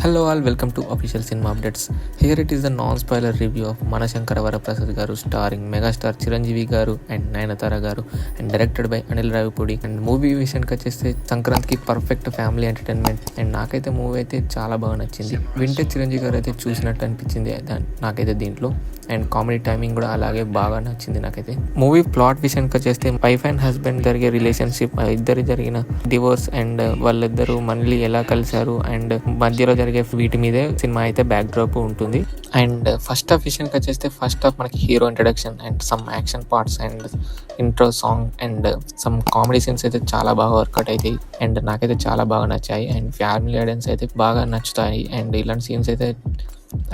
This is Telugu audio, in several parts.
Hello all, welcome to Official Cinema Updates. Here it is the non-spoiler review of Manashankara Varaprasad garu starring megastar Chiranjeevi garu and Nayanthara garu and directed by Anil Ravipudi. And movie విషయానికి వచ్చేస్తే సంక్రాంతికి పర్ఫెక్ట్ ఫ్యామిలీ ఎంటర్టైన్మెంట్ అండ్ నాకైతే మూవీ అయితే చాలా బాగా నచ్చింది. వింటే చిరంజీవి గారు అయితే చూసినట్టు అనిపించింది నాకైతే దీంట్లో. అండ్ కామెడీ టైమింగ్ కూడా అలాగే బాగా నచ్చింది నాకైతే. మూవీ ప్లాట్ విషయానికి వచ్చేస్తే వైఫ్ అండ్ హస్బెండ్ జరిగే రిలేషన్షిప్, ఇద్దరు జరిగిన డివోర్స్ అండ్ వాళ్ళిద్దరూ మళ్ళీ ఎలా కలిశారు అండ్ మధ్యలో జరిగే వీటి మీదే సినిమా అయితే బ్యాక్ డ్రాప్ ఉంటుంది. అండ్ ఫస్ట్ హాఫ్ విషయానికి వచ్చేస్తే ఫస్ట్ హాఫ్ మనకి hero introduction and some action parts and intro song and some comedy scenes అయితే చాలా బాగా వర్కౌట్ అవుతాయి అండ్ నాకైతే చాలా బాగా నచ్చాయి. అండ్ ఫ్యామిలీ ఆడియన్స్ అయితే బాగా నచ్చుతాయి. అండ్ ఇలాంటి సీన్స్ అయితే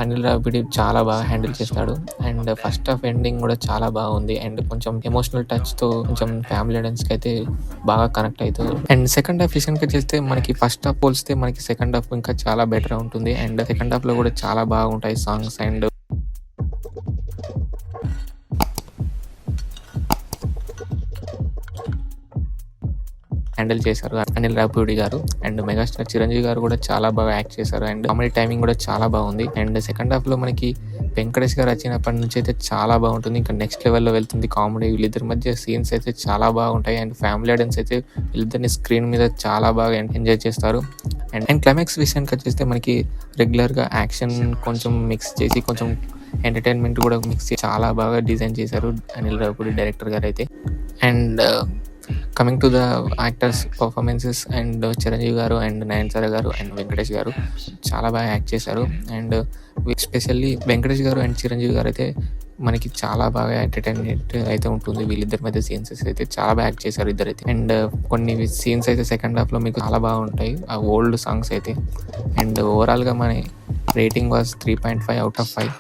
అనిల్ రావిపూడి చాలా బాగా హ్యాండిల్ చేస్తాడు. అండ్ ఫస్ట్ హాఫ్ ఎండింగ్ కూడా చాలా బాగుంది అండ్ కొంచెం ఎమోషనల్ టచ్తో కొంచెం ఫ్యామిలీ ఆడియన్స్కి అయితే బాగా కనెక్ట్ అవుతుంది. అండ్ సెకండ్ హాఫ్ విషయానికి చేస్తే మనకి ఫస్ట్ హాఫ్ పోలిస్తే మనకి సెకండ్ హాఫ్ ఇంకా చాలా బెటర్ ఉంటుంది. అండ్ సెకండ్ హాఫ్లో కూడా చాలా బాగుంటాయి సాంగ్స్ అండ్ హ్యాండిల్ చేశారు అనిల్ రావిపూడి గారు. అండ్ మెగాస్టార్ చిరంజీవి గారు కూడా చాలా బాగా యాక్ట్ చేశారు అండ్ కామెడీ టైమింగ్ కూడా చాలా బాగుంది. అండ్ సెకండ్ హాఫ్ లో మనకి వెంకటేష్ గారు వచ్చినప్పటి నుంచి అయితే చాలా బాగుంటుంది. ఇంకా నెక్స్ట్ లెవెల్లో వెళ్తుంది కామెడీ. వీళ్ళిద్దరి మధ్య సీన్స్ అయితే చాలా బాగుంటాయి అండ్ ఫ్యామిలీ ఆడియన్స్ అయితే వీళ్ళిద్దరిని స్క్రీన్ మీద చాలా బాగా ఎంజాయ్ చేస్తారు. అండ్ క్లైమాక్స్ విషయానికి వచ్చేస్తే మనకి రెగ్యులర్గా యాక్షన్ కొంచెం మిక్స్ చేసి కొంచెం ఎంటర్టైన్మెంట్ కూడా మిక్స్ చేసి చాలా బాగా డిజైన్ చేశారు అనిల్ రావిపూడి డైరెక్టర్ గారు అయితే. And coming to the actors performances and Chiranjeevi గారు అండ్ నయనతార గారు అండ్ వెంకటేష్ గారు చాలా బాగా యాక్ట్ చేశారు. అండ్ ఎస్పెషల్లీ వెంకటేష్ గారు అండ్ చిరంజీవి గారు అయితే మనకి చాలా బాగా ఎంటర్టైన్మెంట్ అయితే ఉంటుంది. వీళ్ళిద్దరి మధ్య సీన్స్ అయితే చాలా బాగా యాక్ట్ చేశారు ఇద్దరైతే. అండ్ కొన్ని సీన్స్ అయితే సెకండ్ హాఫ్లో మీకు చాలా బాగుంటాయి, ఆ ఓల్డ్ సాంగ్స్ అయితే. అండ్ ఓవరాల్గా మన రేటింగ్ వాజ్ 3.5 out of 5.